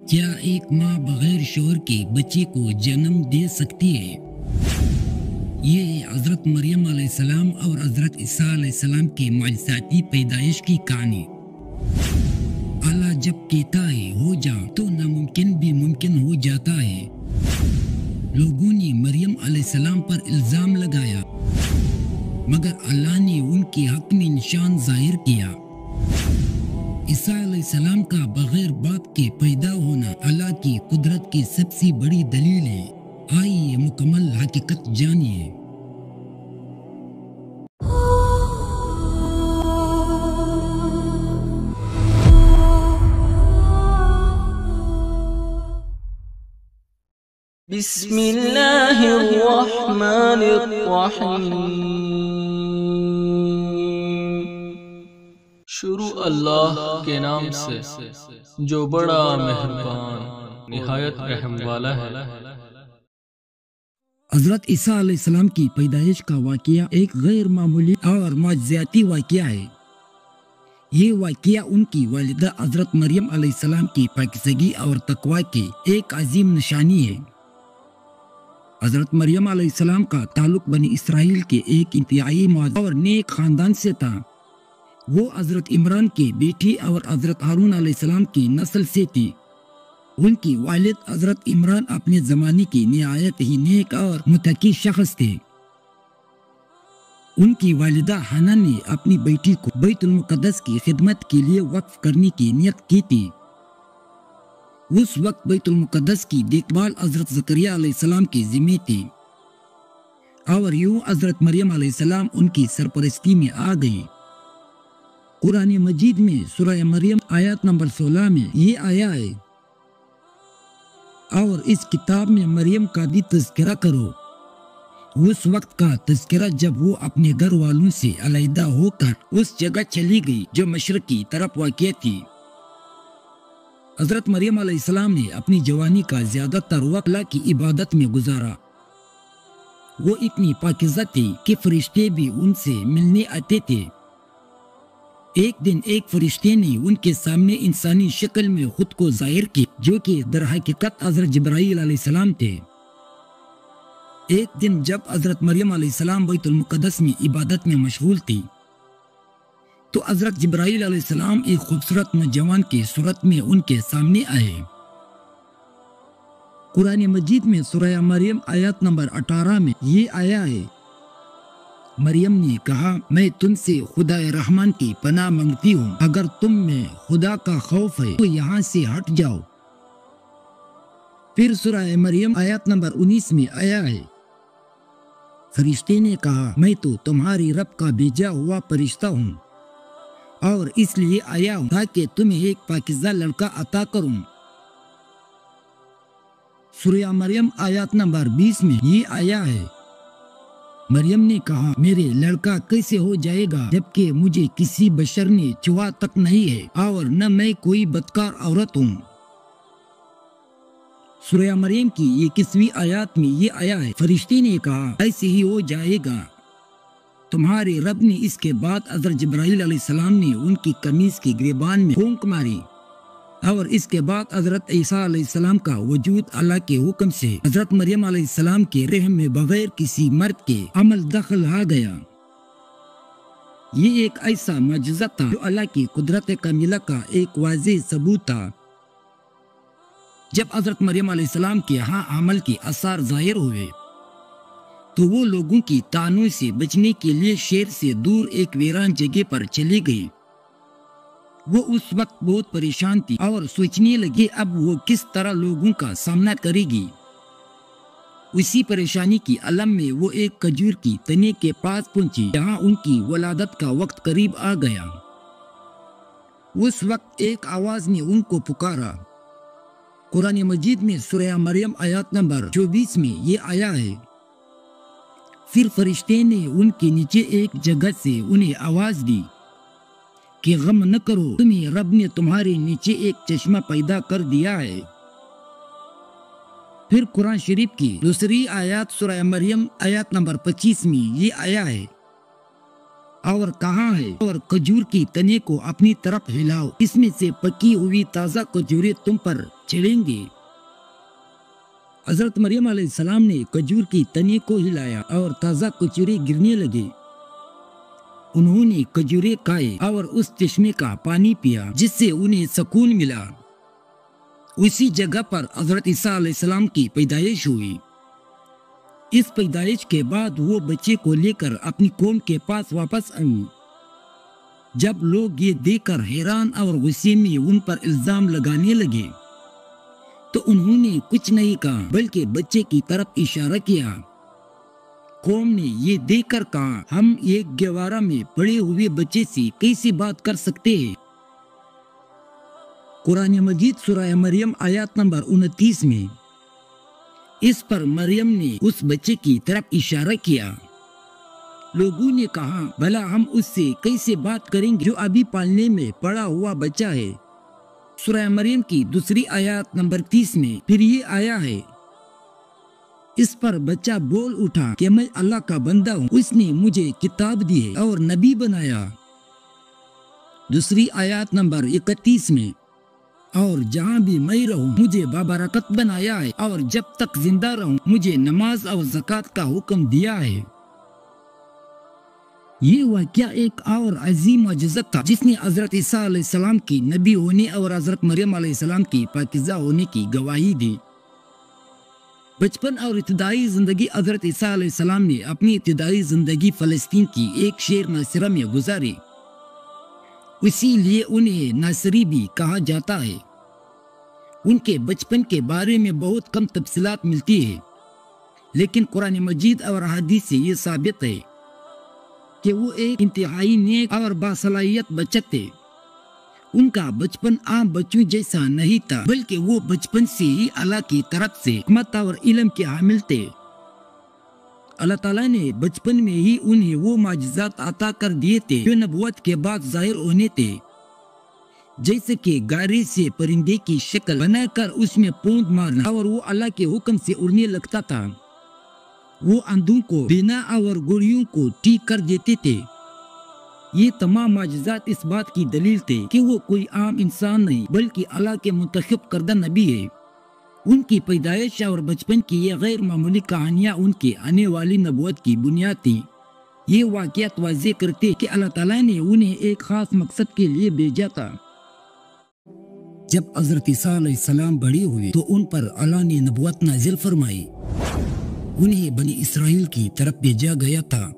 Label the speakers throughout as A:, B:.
A: کیا ایک ماں بغیر شوہر کے بچے کو جنم دے سکتی ہے؟ یہ ہے حضرت مریم علیہ السلام اور حضرت عیسیٰ علیہ السلام کی معجزاتی پیدائش کی کہانی۔ اللہ جب کہتا ہے ہو جا تو ناممکن بھی ممکن ہو جاتا ہے۔ لوگوں نے مریم علیہ السلام پر الزام لگایا مگر اللہ نے ان کے حق میں نشان ظاہر کیا۔ عیسیٰ علیہ السلام کا بغیر باپ کے پیدا ہونا اللہ کی قدرت کی سب سے بڑی دلیل ہے۔ آئیے مکمل حقیقت جانیے۔
B: بسم اللہ الرحمن الرحیم۔ شروع اللہ کے نام سے جو بڑا مہربان نہایت رحم والا ہے۔
A: حضرت عیسیٰ علیہ السلام کی پیدائش کا واقعہ ایک غیر معمولی اور معجزاتی واقعہ ہے۔ یہ واقعہ ان کی والدہ حضرت مریم علیہ السلام کی پاکیزگی اور تقوی کی ایک عظیم نشانی ہے۔ حضرت مریم علیہ السلام کا تعلق بنی اسرائیل کے ایک انتہائی معزز اور نیک خاندان سے تھا۔ وہ حضرت عمران کی بیٹی اور حضرت ہارون علیہ السلام کی نسل سے تھی۔ ان کی والد حضرت عمران اپنے زمانے کی نہایت ہی نیک اور متقی شخص تھے۔ ان کی والدہ حنا نے اپنی بیٹی کو بیت المقدس کی خدمت کے لیے وقف کرنے کی نیت کی تھی۔ اس وقت بیت المقدس کی دیکھ بھال حضرت زکریا علیہ السلام کی ذمہ تھی اور یوں حضرت مریم علیہ السلام ان کی سرپرستی میں آ گئی۔ قرآن مجید میں سورہ مریم آیت نمبر 16 میں یہ آیا ہے، اور اس کتاب میں مریم کا بھی تذکرہ کرو۔ اس وقت کا تذکرہ جب وہ اپنے گھر والوں سے علیحدہ ہو کر اس جگہ چلی گئی جو مشرق کی طرف واقع تھی۔ حضرت مریم علیہ السلام نے اپنی جوانی کا زیادہ تر وقت اللہ کی عبادت میں گزارا۔ وہ اتنی پاکیزہ تھی کہ فرشتے بھی ان سے ملنے آتے تھے۔ ایک دن ایک فرشتے نے ان کے سامنے انسانی شکل میں خود کو ظاہر کی جو کہ در حقیقت حضرت جبرائیل علیہ السلام تھے۔ ایک دن جب حضرت مریم علیہ السلام بیت المقدس میں عبادت میں مشغول تھی تو حضرت جبرائیل علیہ السلام ایک خوبصورت نوجوان کی صورت میں ان کے سامنے آئے۔ قرآن مجید میں سورہ مریم آیت نمبر 18 میں یہ آیا ہے، مریم نے کہا میں تم سے خدا رحمان کی پناہ مانگتی ہوں، اگر تم میں خدا کا خوف ہے تو یہاں سے ہٹ جاؤ۔ پھر سورہ مریم آیت نمبر 19 میں آیا ہے، فرشتے نے کہا میں تو تمہاری رب کا بھیجا ہوا فرشتہ ہوں اور اس لیے آیا ہوں تاکہ تمہیں ایک پاکیزہ لڑکا عطا کروں۔ سورہ مریم آیت نمبر 20 میں یہ آیا ہے، مریم نے کہا میرے لڑکا کیسے ہو جائے گا جبکہ مجھے کسی بشر نے چھوا تک نہیں ہے اور نہ میں کوئی بدکار عورت ہوں۔ سورہ مریم کی 21ویں آیات میں یہ آیا ہے، فرشتے نے کہا ایسے ہی ہو جائے گا۔ تمہارے رب نے اس کے بعد حضرت جبرائیل علیہ السلام نے ان کی قمیص کی گریبان میں پھونک ماری اور اس کے بعد حضرت عیسیٰ علیہ السلام کا وجود اللہ کے حکم سے حضرت مریم علیہ السلام کے رحم میں بغیر کسی مرد کے عمل دخل آ گیا۔ یہ ایک ایسا معجزہ تھا جو اللہ کی قدرت کاملہ کا ایک واضح ثبوت تھا۔ جب حضرت مریم علیہ السلام کے ہاں عمل کے آثار ظاہر ہوئے تو وہ لوگوں کی طعنوں سے بچنے کے لیے شہر سے دور ایک ویران جگہ پر چلی گئی۔ وہ اس وقت بہت پریشان تھی اور سوچنے لگی اب وہ کس طرح لوگوں کا سامنا کرے گی۔ اسی پریشانی کی علم میں وہ ایک کھجور کی تنے کے پاس پہنچی جہاں ان کی ولادت کا وقت قریب آ گیا۔ اس وقت ایک آواز نے ان کو پکارا۔ قرآن مجید میں سورہ مریم آیات نمبر 24 میں یہ آیا ہے، پھر فرشتے نے ان کے نیچے ایک جگہ سے انہیں آواز دی کہ غم نہ کرو، تمہیں رب نے تمہارے نیچے ایک چشمہ پیدا کر دیا ہے۔ پھر قرآن شریف کی دوسری آیات سورہ مریم آیات نمبر 25 میں یہ آیا ہے، اور کہاں ہے اور کھجور کی تنے کو اپنی طرف ہلاؤ، اس میں سے پکی ہوئی تازہ کھجوریں تم پر چلیں گے۔ حضرت مریم علیہ السلام نے کھجور کی تنے کو ہلایا اور تازہ کھجوریں گرنے لگے۔ انہوں نے کھجوریں کھائے اور اس چشمے کا پانی پیا جس سے انہیں سکون ملا۔ اسی جگہ پر حضرت عیسیٰ علیہ السلام کی پیدائش ہوئی۔ اس پیدائش کے بعد وہ بچے کو لے کر اپنی قوم کے پاس واپس آئی۔ جب لوگ یہ دیکھ کر حیران اور غصے میں ان پر الزام لگانے لگے تو انہوں نے کچھ نہیں کہا بلکہ بچے کی طرف اشارہ کیا۔ قوم نے یہ دیکھ کر کہا، ہم ایک گہوارہ میں پڑے ہوئے بچے سے کیسے بات کر سکتے ہیں؟ قرآن مجید سورہ مریم آیات نمبر 29 میں اس پر مریم نے اس بچے کی طرف اشارہ کیا۔ لوگوں نے کہا، بھلا ہم اس سے کیسے بات کریں گے جو ابھی پالنے میں پڑا ہوا بچہ ہے؟ سورہ مریم کی دوسری آیات نمبر 30 میں پھر یہ آیا ہے، اس پر بچہ بول اٹھا کہ میں اللہ کا بندہ ہوں، اس نے مجھے کتاب دی ہے اور نبی بنایا۔ دوسری آیات نمبر 31 میں، اور جہاں بھی میں رہوں مجھے بابرکت بنایا ہے اور جب تک زندہ رہوں مجھے نماز اور زکوٰۃ کا حکم دیا ہے۔ یہ واقعہ ایک اور عظیم معجزت تھا جس نے حضرت عیسیٰ علیہ السلام کی نبی ہونے اور حضرت مریم علیہ السلام کی پاکیزہ ہونے کی گواہی دی۔ بچپن اور ابتدائی زندگی حضرت عیسیٰ علیہ السلام نے اپنی ابتدائی زندگی فلسطین کی ایک شہر ناصرہ میں گزاری، اسی لیے انہیں ناصری بھی کہا جاتا ہے۔ ان کے بچپن کے بارے میں بہت کم تفصیلات ملتی ہے، لیکن قرآن مجید اور حدیث سے یہ ثابت ہے کہ وہ ایک انتہائی نیک اور باصلاحیت بچہ تھے۔ ان کا بچپن عام بچوں جیسا نہیں تھا بلکہ وہ بچپن سے ہی اللہ کی طرف سے حکمت اور علم کے حامل تھے۔ اللہ تعالیٰ نے بچپن میں ہی انہیں وہ معجزات عطا کر دیے تھے جو نبوت کے بعد ظاہر ہونے تھے، جیسے کہ گارے سے پرندے کی شکل بنا کر اس میں پوند مارنا، اور وہ اللہ کے حکم سے اڑنے لگتا تھا۔ وہ اندھوں کو بینا اور گوڑیوں کو ٹھیک کر دیتے تھے۔ یہ تمام معجزات اس بات کی دلیل تھے کہ وہ کوئی عام انسان نہیں بلکہ اللہ کے منتخب کردہ نبی ہے۔ ان کی پیدائش اور بچپن کی یہ غیر معمولی کہانیاں ان کی آنے والی نبوت کی بنیاد تھی۔ یہ واقعات واضح کرتے کہ اللہ تعالیٰ نے انہیں ایک خاص مقصد کے لیے بھیجا تھا۔ جب حضرت عیسیٰ علیہ السلام بڑے ہوئے تو ان پر اللہ نے نبوت نازل فرمائی۔ انہیں بنی اسرائیل کی طرف بھیجا گیا تھا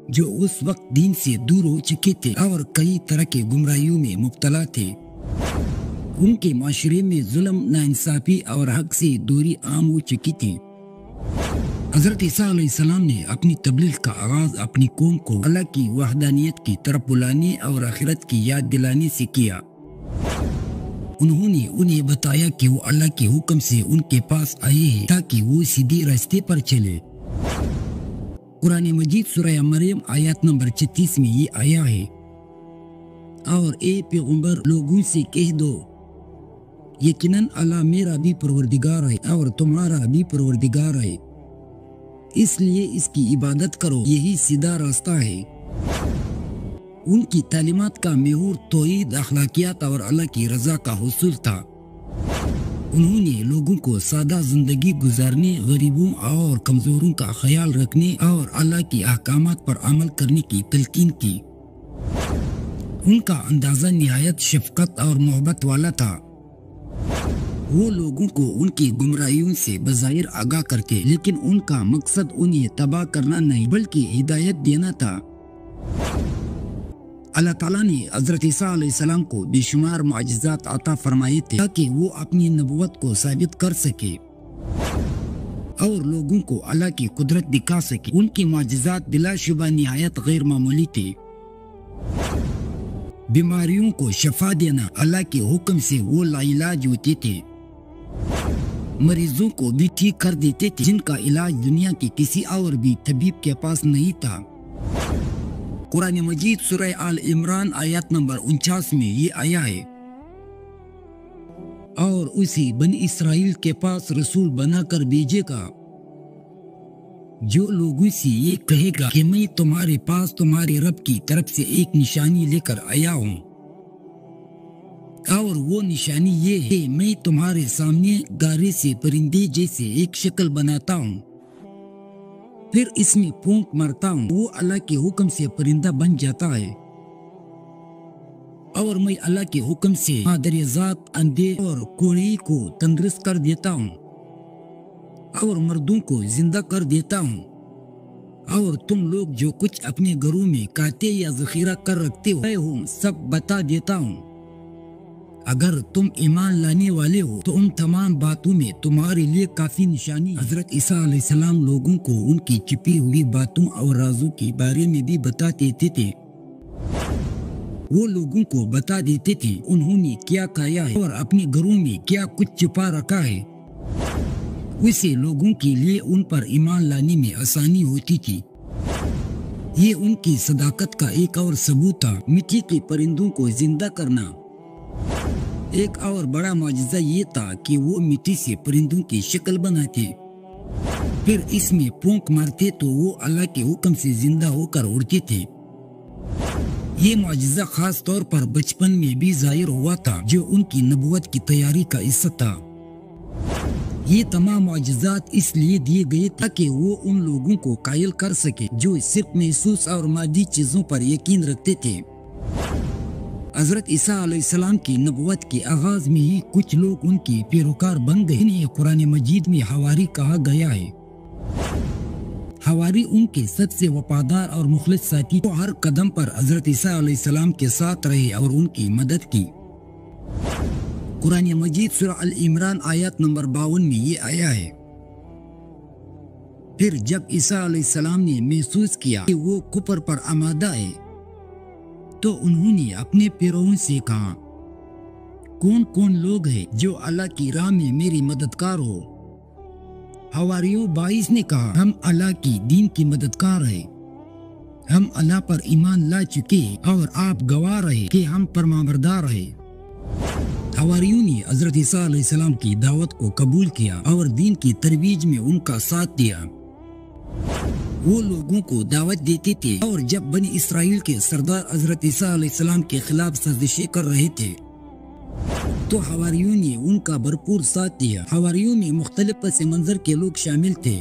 A: جو اس وقت دین سے دور ہو چکے تھے اور کئی طرح کے گمراہیوں میں مبتلا تھے۔ ان کے معاشرے میں ظلم، ناانصافی اور حق سے دوری عام ہو چکی تھی۔ حضرت عیسیٰ علیہ السلام نے اپنی تبلیغ کا آغاز اپنی قوم کو اللہ کی وحدانیت کی طرف بلانے اور آخرت کی یاد دلانے سے کیا۔ انہوں نے انہیں بتایا کہ وہ اللہ کے حکم سے ان کے پاس آئے ہیں تاکہ وہ سیدھے راستے پر چلے۔ قرآن مجید سورہ مریم آیات نمبر 36 میں یہ آیا ہے، اور اے پیغمبر لوگوں سے کہہ دو، یقیناً اللہ میرا بھی پروردگار ہے اور تمہارا بھی پروردگار ہے، اس لیے اس کی عبادت کرو، یہی سیدھا راستہ ہے۔ ان کی تعلیمات کا محور توحید، اخلاقیات اور اللہ کی رضا کا حصول تھا۔ انہوں نے لوگوں کو سادہ زندگی گزارنے، غریبوں اور کمزوروں کا خیال رکھنے اور اللہ کے احکامات پر عمل کرنے کی تلقین کی۔ ان کا اندازہ نہایت شفقت اور محبت والا تھا۔ وہ لوگوں کو ان کی گمراہیوں سے بظاہر آگاہ کرتے، لیکن ان کا مقصد انہیں تباہ کرنا نہیں بلکہ ہدایت دینا تھا۔ اللہ تعالیٰ نے حضرت عیسیٰ علیہ السلام کو بے شمار معجزات عطا فرمائے تھے تاکہ وہ اپنی نبوت کو ثابت کر سکے اور لوگوں کو اللہ کی قدرت دکھا سکے۔ ان کی معجزات بلا شبہ نہایت غیر معمولی تھے۔ بیماریوں کو شفا دینا، اللہ کے حکم سے وہ لا علاج ہوتے تھے۔ مریضوں کو بھی ٹھیک کر دیتے تھے جن کا علاج دنیا کے کسی اور بھی طبیب کے پاس نہیں تھا۔ قرآن مجید سورہ آل عمران آیات نمبر 49 میں یہ آیا ہے، اور اسی بنی اسرائیل کے پاس رسول بنا کر بھیجے گا جو لوگوں سے یہ کہے گا کہ میں تمہارے پاس تمہارے رب کی طرف سے ایک نشانی لے کر آیا ہوں۔ اور وہ نشانی یہ ہے کہ میں تمہارے سامنے گارے سے پرندے جیسے ایک شکل بناتا ہوں، پھر اس میں پھونک مارتا ہوں، وہ اللہ کے حکم سے پرندہ بن جاتا ہے، اور میں اللہ کے حکم سے مادریزات، اندھے اور کوڑی کو تندرست کر دیتا ہوں اور مردوں کو زندہ کر دیتا ہوں، اور تم لوگ جو کچھ اپنے گھروں میں کاتے یا ذخیرہ کر رکھتے ہو سب بتا دیتا ہوں۔ اگر تم ایمان لانے والے ہو تو ان تمام باتوں میں تمہارے لیے کافی نشانی۔ حضرت عیسیٰ علیہ السلام لوگوں کو ان کی چھپی ہوئی باتوں اور رازوں کے بارے میں بھی بتا دیتے تھے۔ وہ لوگوں کو بتا دیتے تھے انہوں نے کیا کھایا ہے اور اپنے گھروں میں کیا کچھ چھپا رکھا ہے، اس سے لوگوں کے لیے ان پر ایمان لانے میں آسانی ہوتی تھی۔ یہ ان کی صداقت کا ایک اور ثبوت تھا۔ مٹی کے پرندوں کو زندہ کرنا۔ ایک اور بڑا معجزہ یہ تھا کہ وہ مٹی سے پرندوں کی شکل بناتے، پھر اس میں پھونک مارتے تو وہ اللہ کے حکم سے زندہ ہو کر اڑتے تھے۔ یہ معجزہ خاص طور پر بچپن میں بھی ظاہر ہوا تھا، جو ان کی نبوت کی تیاری کا حصہ تھا۔ یہ تمام معجزات اس لیے دیے گئے تاکہ وہ ان لوگوں کو قائل کر سکے جو صرف محسوس اور مادی چیزوں پر یقین رکھتے تھے۔ حضرت عیسیٰ علیہ السلام کی نبوت کے آغاز میں ہی کچھ لوگ ان کے پیروکار بن گئے۔ انہیں قرآن مجید میں حواری کہا گیا ہے۔ حواری ان کے سب سے وفادار اور مخلص ساتھی جو ہر قدم پر حضرت عیسیٰ علیہ السلام کے ساتھ رہے اور ان کی مدد کی۔ قرآن مجید سورہ ال-عمران آیت نمبر 52 میں یہ آیا ہے، پھر جب عیسیٰ علیہ السلام نے محسوس کیا کہ وہ کفر پر آمادہ ہے تو انہوں نے اپنے پیرووں سے کہا، کون کون لوگ ہیں جو اللہ کی راہ میں میری مددگار ہو؟ حواریوں 22 نے کہا، ہم اللہ کی دین کی مددگار ہیں، ہم اللہ پر ایمان لا چکے اور آپ گواہ رہے کہ ہم فرمانبردار ہیں۔ حواریوں نے حضرت عیسیٰ علیہ السلام کی دعوت کو قبول کیا اور دین کی ترویج میں ان کا ساتھ دیا۔ وہ لوگوں کو دعوت دیتے تھے اور جب بنی اسرائیل کے سردار حضرت عیسیٰ علیہ السلام کے خلاف سازشیں کر رہے تھے تو حواریوں نے ان کا بھرپور ساتھ دیا۔ حواریوں میں مختلف پس منظر کے لوگ شامل تھے،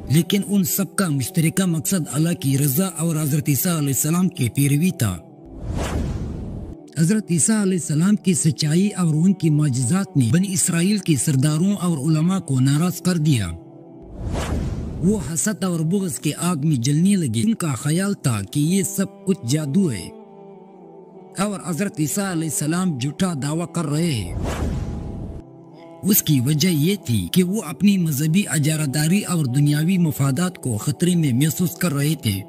A: لیکن ان سب کا مشترکہ مقصد اللہ کی رضا اور حضرت عیسیٰ علیہ السلام کی پیروی تھا۔ حضرت عیسیٰ علیہ السلام کی سچائی اور ان کی معجزات نے بنی اسرائیل کے سرداروں اور علماء کو ناراض کر دیا۔ وہ حسد اور بغض کے آگ میں جلنے لگے۔ ان کا خیال تھا کہ یہ سب کچھ جادو ہے اور حضرت عیسیٰ علیہ السلام جھوٹا دعویٰ کر رہے ہیں۔ اس کی وجہ یہ تھی کہ وہ اپنی مذہبی اجارہ اور دنیاوی مفادات کو خطرے میں محسوس کر رہے تھے۔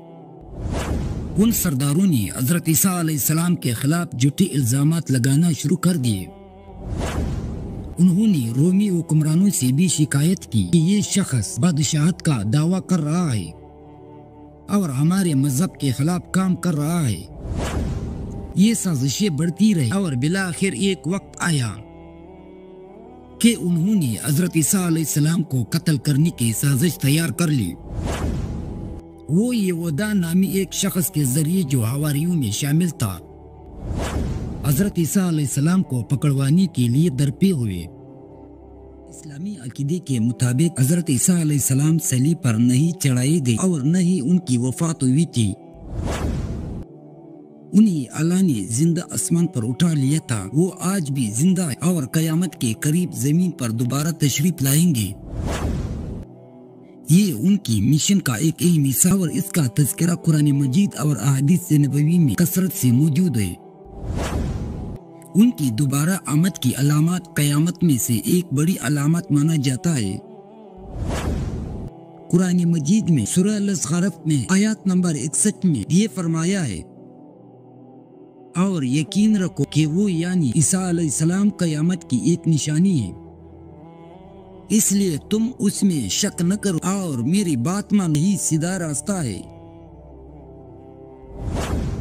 A: ان سرداروں نے حضرت عیسیٰ علیہ السلام کے خلاف جھوٹے الزامات لگانا شروع کر دیے۔ انہوں نے رومی حکمرانوں سے بھی شکایت کی کہ یہ شخص بادشاہت کا دعویٰ کر رہا ہے اور ہمارے مذہب کے خلاف کام کر رہا ہے۔ یہ سازشیں بڑھتی رہی اور بالآخر ایک وقت آیا کہ انہوں نے حضرت عیسیٰ علیہ السلام کو قتل کرنے کی سازش تیار کر لی۔ وہ یہودا نامی ایک شخص کے ذریعے جو حواریوں میں شامل تھا حضرت عیسیٰ علیہ السلام کو پکڑوانے کے لیے درپے ہوئے۔ اسلامی عقیدے کے مطابق حضرت عیسیٰ علیہ السلام صلیب پر نہیں چڑھائے گئے اور نہ ہی ان کی وفات ہوئی تھی۔ انہیں اللہ نے زندہ آسمان پر اٹھا لیا تھا۔ وہ آج بھی زندہ ہے اور قیامت کے قریب زمین پر دوبارہ تشریف لائیں گے۔ یہ ان کی مشن کا ایک اہم حصہ اور اس کا تذکرہ قرآن مجید اور احادیث نبوی میں کثرت سے موجود ہے۔ ان کی دوبارہ آمد کی علامات قیامت میں سے ایک بڑی علامت مانا جاتا ہے۔ قرآن مجید میں سورہ الزخرف میں آیات نمبر 61 میں یہ فرمایا ہے، اور یقین رکھو کہ وہ یعنی عیسیٰ علیہ السلام قیامت کی ایک نشانی ہے، اس لیے تم اس میں شک نہ کرو اور میری بات مانو، یہی سیدھا راستہ ہے۔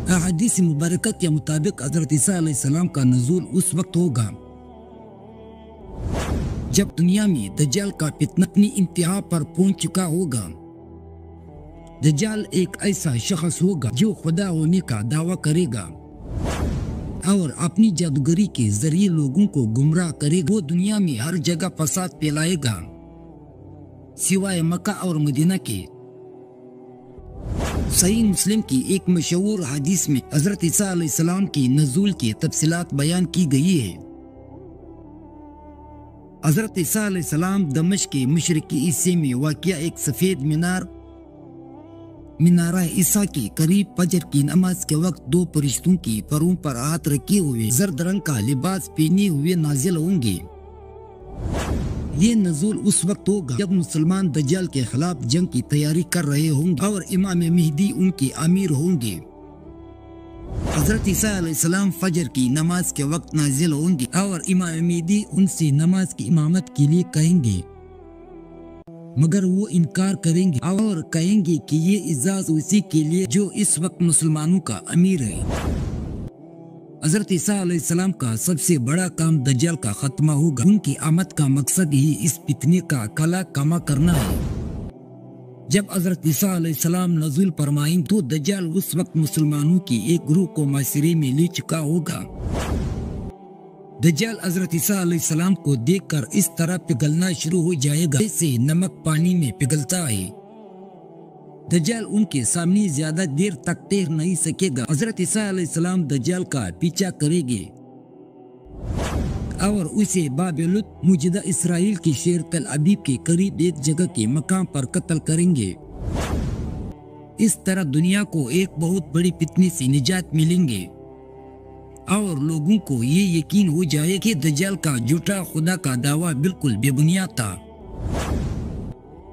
A: احادیث مبارکہ کے مطابق حضرت عیسیٰ علیہ السلام کا نزول اس وقت ہوگا جب دنیا میں دجال کا فتنہ اپنی انتہا پر پہنچ چکا ہوگا۔ دجال ایک ایسا شخص ہوگا جو خدا ہونے کا دعویٰ کرے گا اور اپنی جادوگری کے ذریعے لوگوں کو گمراہ کرے گا۔ وہ دنیا میں ہر جگہ فساد پھیلائے گا سوائے مکہ اور مدینہ کے۔ صحیح مسلم کی ایک مشہور حدیث میں حضرت عیسیٰ علیہ السلام کی نزول کی تفصیلات بیان کی گئی ہے۔ حضرت عیسیٰ علیہ السلام دمشق کے مشرقی حصے میں واقع ایک سفید منارہ عیسیٰ کے قریب فجر کی نماز کے وقت دو فرشتوں کی پروں پر ہاتھ رکھے ہوئے زرد رنگ کا لباس پہنے ہوئے نازل ہوں گے۔ یہ نزول اس وقت ہوگا جب مسلمان دجال کے خلاف جنگ کی تیاری کر رہے ہوں گے اور امام مہدی ان کے امیر ہوں گے۔ حضرت عیسیٰ علیہ السلام فجر کی نماز کے وقت نازل ہوں گے اور امام مہدی ان سے نماز کی امامت کے لیے کہیں گے، مگر وہ انکار کریں گے اور کہیں گے کہ یہ اعزاز اسی کے لیے جو اس وقت مسلمانوں کا امیر ہے۔ حضرت عیسیٰ علیہ السلام کا سب سے بڑا کام دجال کا خاتمہ ہوگا۔ ان کی آمد کا مقصد ہی اس فتنے کا کلا کما کرنا ہے۔ جب حضرت عیسیٰ علیہ السلام نزول فرمائیں تو دجال اس وقت مسلمانوں کی ایک گروہ کو معاشرے میں لے چکا ہوگا۔ دجال حضرت عیسیٰ علیہ السلام کو دیکھ کر اس طرح پگھلنا شروع ہو جائے گا جیسے نمک پانی میں پگھلتا ہے۔ دجال ان کے سامنے زیادہ دیر تک ٹھہر نہیں سکے گا۔ حضرت عیسیٰ علیہ السلام دجال کا پیچھا کریں گے اور اسے بابلوت موجودہ اسرائیل کے شہر تل ابیب کے قریب ایک جگہ کے مقام پر قتل کریں گے۔ اس طرح دنیا کو ایک بہت بڑی فتنے سے نجات ملیں گے اور لوگوں کو یہ یقین ہو جائے کہ دجال کا جھوٹا خدا کا دعویٰ بالکل بے بنیاد تھا۔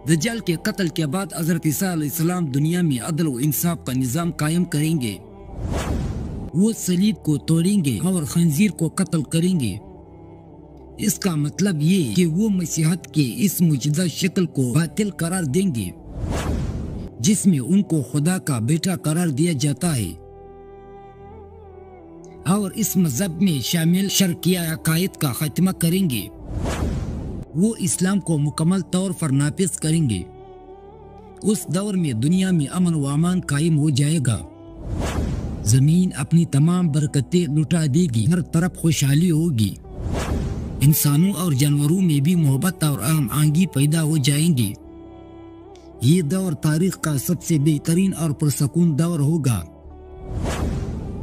A: دجال کے قتل کے بعد حضرت عیسیٰ علیہ السلام دنیا میں عدل و انصاف کا نظام قائم کریں گے۔ وہ صلیب کو توڑیں گے اور خنزیر کو قتل کریں گے۔ اس کا مطلب یہ کہ وہ مسیحیت کے اس موجودہ شکل کو باطل قرار دیں گے جس میں ان کو خدا کا بیٹا قرار دیا جاتا ہے، اور اس مذہب میں شامل شرکیہ عقائد کا خاتمہ کریں گے۔ وہ اسلام کو مکمل طور پر نافذ کریں گے۔ اس دور میں دنیا میں امن و امان قائم ہو جائے گا۔ زمین اپنی تمام برکتیں لٹا دے گی، ہر طرف خوشحالی ہوگی، انسانوں اور جانوروں میں بھی محبت اور ہم آہنگی پیدا ہو جائیں گی۔ یہ دور تاریخ کا سب سے بہترین اور پرسکون دور ہوگا،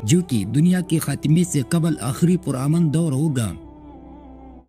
A: جو کہ دنیا کے خاتمے سے قبل آخری پرامن دور ہوگا۔